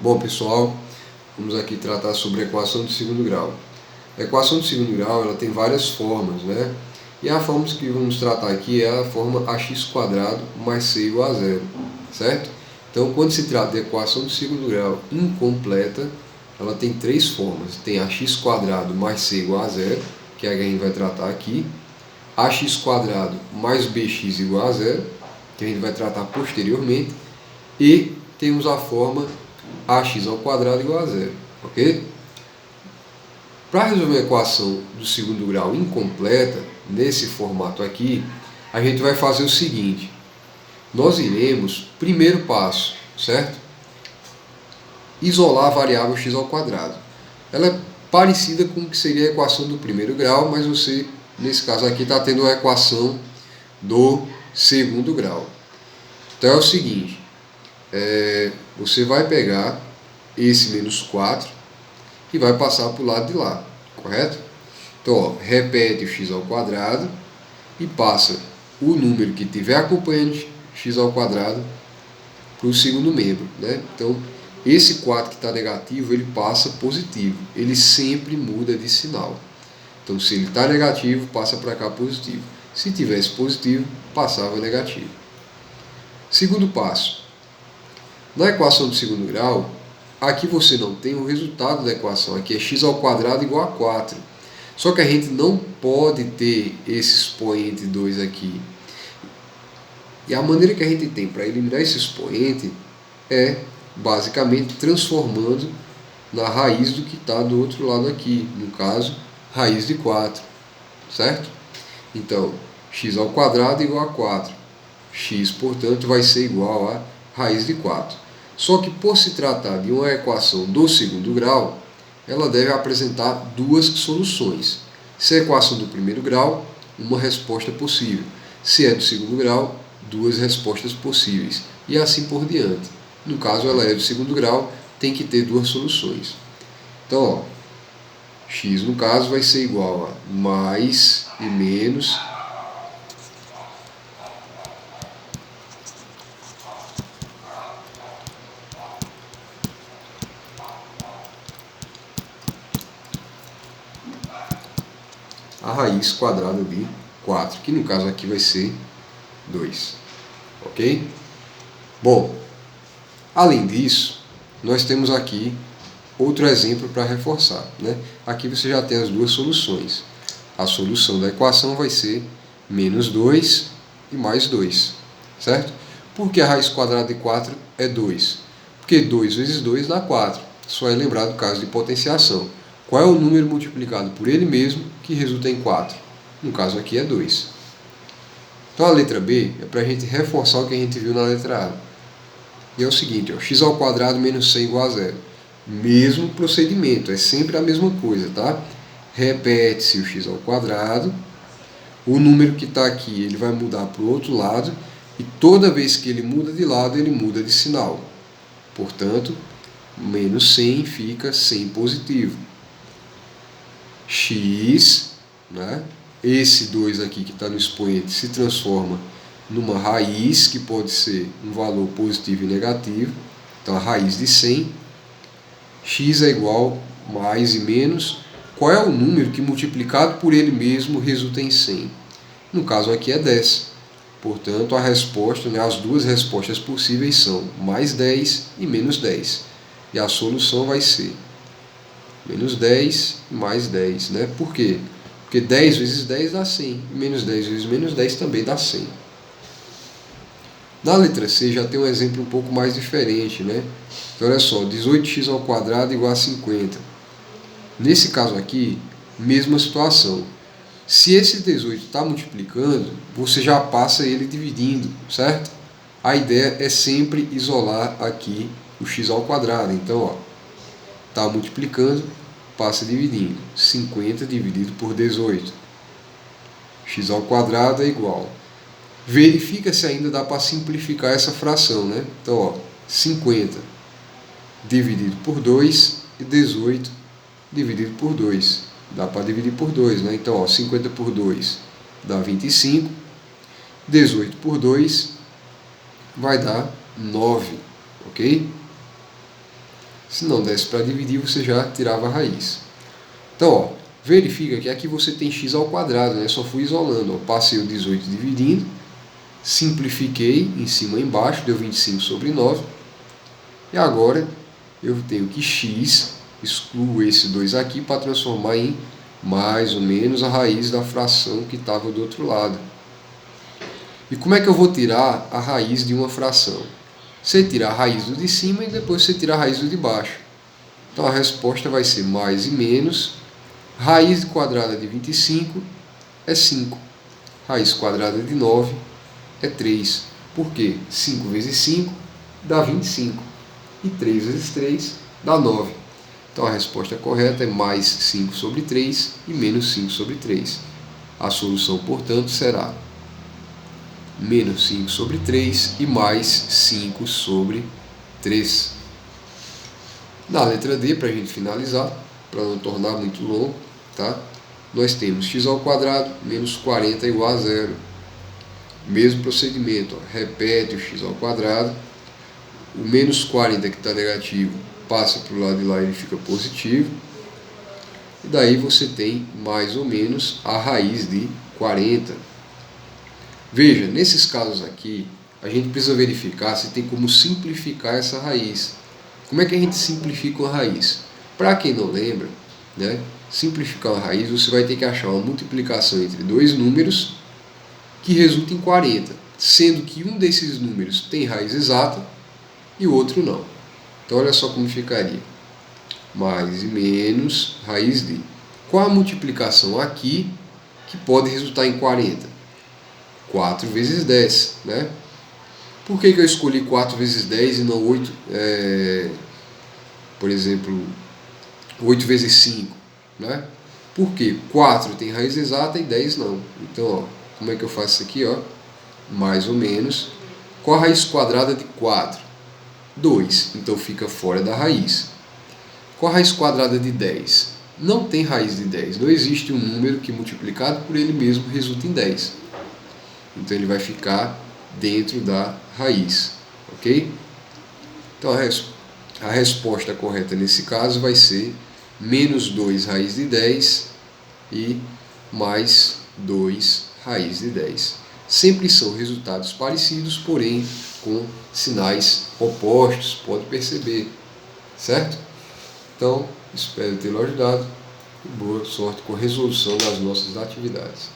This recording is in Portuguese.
Bom, pessoal, vamos aqui tratar sobre a equação de segundo grau. A equação de segundo grau ela tem várias formas, né? E a forma que vamos tratar aqui é a forma ax² mais c igual a zero, certo? Então, quando se trata de equação de segundo grau incompleta, ela tem três formas. Tem ax² mais c igual a zero, que é a que a gente vai tratar aqui. Ax² mais bx igual a zero, que a gente vai tratar posteriormente. E temos a forma ax² igual a zero, ok? Para resolver a equação do segundo grau incompleta, nesse formato aqui, a gente vai fazer o seguinte. Nós iremos, primeiro passo, certo? Isolar a variável x². Ela é parecida com o que seria a equação do primeiro grau, mas você, nesse caso aqui, está tendo a equação do segundo grau. Então é o seguinte, você vai pegar esse menos 4 e vai passar para o lado de lá, correto? Então, ó, repete o x² e passa o número que tiver acompanhando x² para o segundo membro, né? Então, esse 4 que está negativo, ele passa positivo. Ele sempre muda de sinal. Então, se ele está negativo, passa para cá positivo. Se tivesse positivo, passava negativo. Segundo passo. Na equação do segundo grau, aqui você não tem o resultado da equação. Aqui é x² igual a 4. Só que a gente não pode ter esse expoente 2 aqui. E a maneira que a gente tem para eliminar esse expoente é basicamente transformando na raiz do que está do outro lado aqui. No caso, raiz de 4. Certo? Então, x² igual a 4. X, portanto, vai ser igual a raiz de 4. Só que por se tratar de uma equação do segundo grau, ela deve apresentar duas soluções. Se é a equação do primeiro grau, uma resposta possível. Se é do segundo grau, duas respostas possíveis. E assim por diante. No caso, ela é do segundo grau, tem que ter duas soluções. Então, ó, x no caso vai ser igual a mais e menos a raiz quadrada de 4, que no caso aqui vai ser 2. Ok? Bom, além disso, nós temos aqui outro exemplo para reforçar, né? Aqui você já tem as duas soluções. A solução da equação vai ser menos 2 e mais 2, certo? Por que a raiz quadrada de 4 é 2? Porque 2 vezes 2 dá 4. Só é lembrar do caso de potenciação. Qual é o número multiplicado por ele mesmo que resulta em 4? No caso aqui é 2. Então a letra B é para a gente reforçar o que a gente viu na letra A. E é o seguinte, ó, x² menos c igual a zero. Mesmo procedimento, é sempre a mesma coisa, tá? Repete-se o x², o número que está aqui ele vai mudar para o outro lado, e toda vez que ele muda de lado, ele muda de sinal. Portanto, menos 100 fica 100 positivo. X, né? Esse 2 aqui que está no expoente se transforma numa raiz, que pode ser um valor positivo e negativo. Então, a raiz de 100. X é igual mais e menos. Qual é o número que multiplicado por ele mesmo resulta em 100? No caso aqui é 10. Portanto, a resposta, né, as duas respostas possíveis são mais 10 e menos 10. E a solução vai ser menos 10 mais 10. Né? Por quê? Porque 10 vezes 10 dá 100. E menos 10 vezes menos 10 também dá 100. Na letra C já tem um exemplo um pouco mais diferente, né? Então olha só, 18x² igual a 50. Nesse caso aqui, mesma situação. Se esse 18 está multiplicando, você já passa ele dividindo, certo? A ideia é sempre isolar aqui o x². Então, ó, está multiplicando, passa dividindo. 50 dividido por 18. x² é igual. Verifica se ainda dá para simplificar essa fração, né? Então, ó, 50 dividido por 2 e 18 dividido por 2. Dá para dividir por 2, né? Então, ó, 50 por 2 dá 25. 18 por 2 vai dar 9, ok? Se não desse para dividir, você já tirava a raiz. Então, ó, verifica que aqui você tem x ao quadrado, né? Só fui isolando. Ó. Passei o 18 dividindo, simplifiquei em cima e embaixo, deu 25 sobre 9. E agora eu tenho que x, excluo esse 2 aqui para transformar em mais ou menos a raiz da fração que estava do outro lado. E como é que eu vou tirar a raiz de uma fração? Você tira a raiz do de cima e depois você tira a raiz do de baixo. Então a resposta vai ser mais e menos. Raiz quadrada de 25 é 5. Raiz quadrada de 9 é 3. Por quê? 5 vezes 5 dá 25. E 3 vezes 3 dá 9. Então a resposta correta é mais 5 sobre 3 e menos 5 sobre 3. A solução, portanto, será menos 5 sobre 3 e mais 5 sobre 3. Na letra D, para a gente finalizar, para não tornar muito longo, tá? Nós temos x ao quadrado menos 40 igual a zero. Mesmo procedimento, ó, repete o x ao quadrado. O menos 40 que está negativo passa para o lado de lá e ele fica positivo. E daí você tem mais ou menos a raiz de 40. Veja, nesses casos aqui, a gente precisa verificar se tem como simplificar essa raiz. Como é que a gente simplifica uma raiz? Para quem não lembra, né, simplificar uma raiz, você vai ter que achar uma multiplicação entre dois números que resulta em 40, sendo que um desses números tem raiz exata e o outro não. Então olha só como ficaria. Mais e menos raiz de. Qual a multiplicação aqui que pode resultar em 40? 4 vezes 10, né? Por que eu escolhi 4 vezes 10 e não 8, por exemplo, 8 vezes 5, né? Porque 4 tem raiz exata e 10 não. Então, ó, como é que eu faço isso aqui? Ó? Mais ou menos. Qual a raiz quadrada de 4? 2, então fica fora da raiz. Qual a raiz quadrada de 10? Não tem raiz de 10, não existe um número que multiplicado por ele mesmo resulta em 10. Então ele vai ficar dentro da raiz, ok? Então a resposta correta nesse caso vai ser menos 2 raiz de 10 e mais 2 raiz de 10. Sempre são resultados parecidos, porém com sinais opostos, pode perceber, certo? Então, espero tê-lo ajudado e boa sorte com a resolução das nossas atividades.